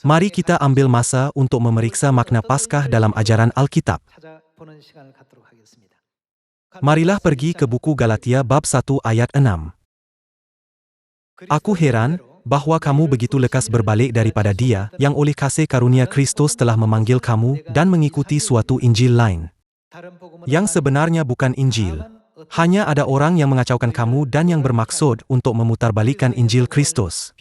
Mari kita ambil masa untuk memeriksa makna Paskah dalam ajaran Alkitab. Marilah pergi ke buku Galatia bab 1 ayat 6. Aku heran bahwa kamu begitu lekas berbalik daripada Dia yang oleh kasih karunia Kristus telah memanggil kamu dan mengikuti suatu Injil lain. Yang sebenarnya bukan Injil. Hanya ada orang yang mengacaukan kamu dan yang bermaksud untuk memutarbalikkan Injil Kristus.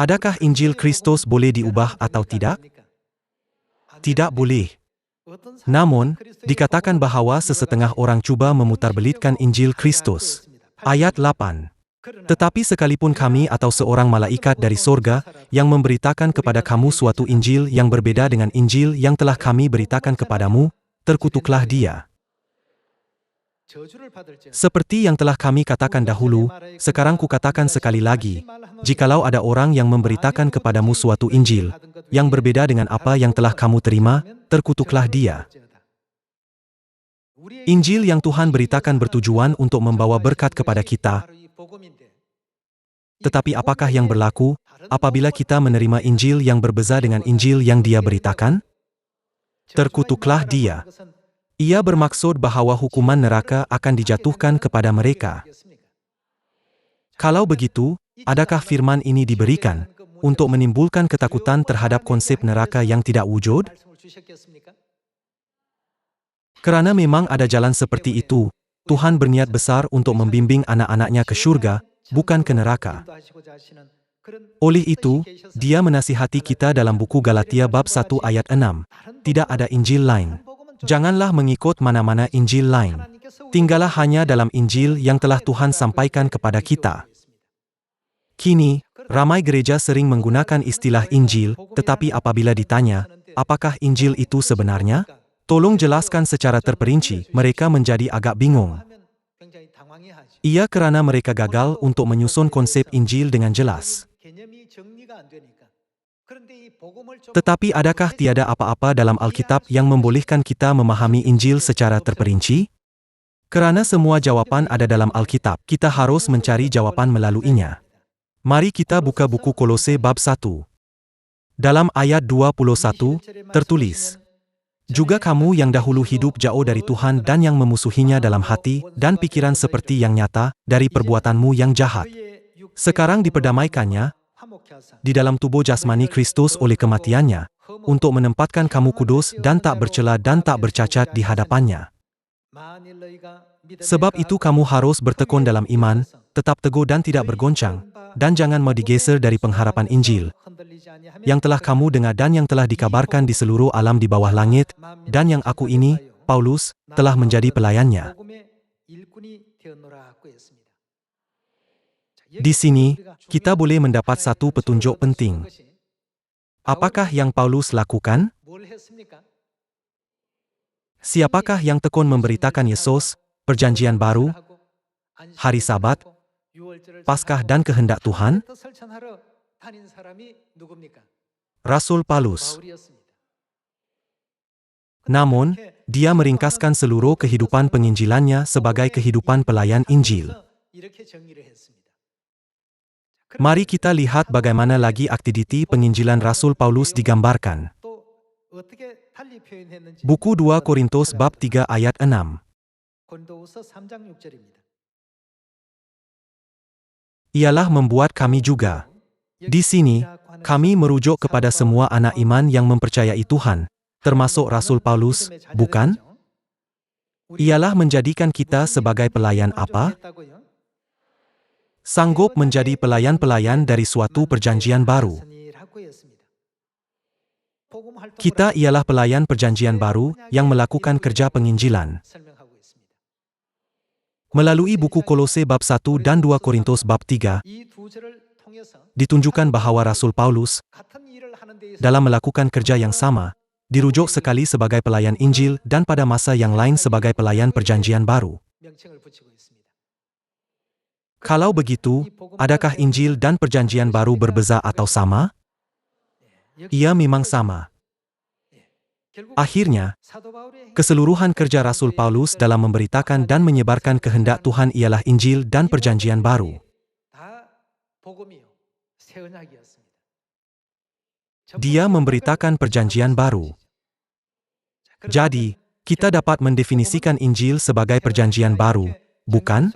Adakah Injil Kristus boleh diubah atau tidak? Tidak boleh. Namun, dikatakan bahwa sesetengah orang cuba memutarbelitkan Injil Kristus. Ayat 8. Tetapi sekalipun kami atau seorang malaikat dari sorga yang memberitakan kepada kamu suatu Injil yang berbeda dengan Injil yang telah kami beritakan kepadamu, terkutuklah dia. Seperti yang telah kami katakan dahulu, sekarang kukatakan sekali lagi, jikalau ada orang yang memberitakan kepadamu suatu Injil yang berbeda dengan apa yang telah kamu terima, terkutuklah dia. Injil yang Tuhan beritakan bertujuan untuk membawa berkat kepada kita. Tetapi apakah yang berlaku apabila kita menerima Injil yang berbeza dengan Injil yang Dia beritakan? Terkutuklah dia. Ia bermaksud bahwa hukuman neraka akan dijatuhkan kepada mereka. Kalau begitu, adakah firman ini diberikan untuk menimbulkan ketakutan terhadap konsep neraka yang tidak wujud? Kerana memang ada jalan seperti itu, Tuhan berniat besar untuk membimbing anak-anaknya ke surga, bukan ke neraka. Oleh itu, Dia menasihati kita dalam buku Galatia bab 1 ayat 6. Tidak ada Injil lain. Janganlah mengikut mana-mana Injil lain. Tinggallah hanya dalam Injil yang telah Tuhan sampaikan kepada kita. Kini, ramai gereja sering menggunakan istilah Injil, tetapi apabila ditanya, apakah Injil itu sebenarnya? Tolong jelaskan secara terperinci, mereka menjadi agak bingung. Ia kerana mereka gagal untuk menyusun konsep Injil dengan jelas. Tetapi adakah tiada apa-apa dalam Alkitab yang membolehkan kita memahami Injil secara terperinci? Kerana semua jawapan ada dalam Alkitab, kita harus mencari jawapan melaluinya. Mari kita buka buku Kolose bab 1. Dalam ayat 21, tertulis, juga kamu yang dahulu hidup jauh dari Tuhan dan yang memusuhinya dalam hati dan pikiran seperti yang nyata dari perbuatanmu yang jahat. Sekarang diperdamaikannya di dalam tubuh jasmani Kristus oleh kematiannya, untuk menempatkan kamu kudus dan tak bercela dan tak bercacat di hadapannya. Sebab itu kamu harus bertekun dalam iman, tetap teguh dan tidak bergoncang, dan jangan mau digeser dari pengharapan Injil, yang telah kamu dengar dan yang telah dikabarkan di seluruh alam di bawah langit, dan yang aku ini, Paulus, telah menjadi pelayannya. Di sini, kita boleh mendapat satu petunjuk penting. Apakah yang Paulus lakukan? Siapakah yang tekun memberitakan Yesus, Perjanjian Baru, Hari Sabat, Paskah dan kehendak Tuhan? Rasul Paulus. Namun, dia meringkaskan seluruh kehidupan penginjilannya sebagai kehidupan pelayan Injil. Mari kita lihat bagaimana lagi aktiviti penginjilan Rasul Paulus digambarkan. Buku 2 Korintus bab 3 ayat 6. Ialah membuat kami juga. Di sini, kami merujuk kepada semua anak iman yang mempercayai Tuhan, termasuk Rasul Paulus, bukan? Ialah menjadikan kita sebagai pelayan apa? Sanggup menjadi pelayan-pelayan dari suatu perjanjian baru. Kita ialah pelayan perjanjian baru yang melakukan kerja penginjilan. Melalui buku Kolose bab 1 dan 2 Korintus bab 3, ditunjukkan bahwa Rasul Paulus, dalam melakukan kerja yang sama, dirujuk sekali sebagai pelayan Injil dan pada masa yang lain sebagai pelayan perjanjian baru. Kalau begitu, adakah Injil dan Perjanjian Baru berbeza atau sama? Ia memang sama. Akhirnya, keseluruhan kerja Rasul Paulus dalam memberitakan dan menyebarkan kehendak Tuhan ialah Injil dan Perjanjian Baru. Dia memberitakan perjanjian baru. Jadi, kita dapat mendefinisikan Injil sebagai perjanjian baru, bukan?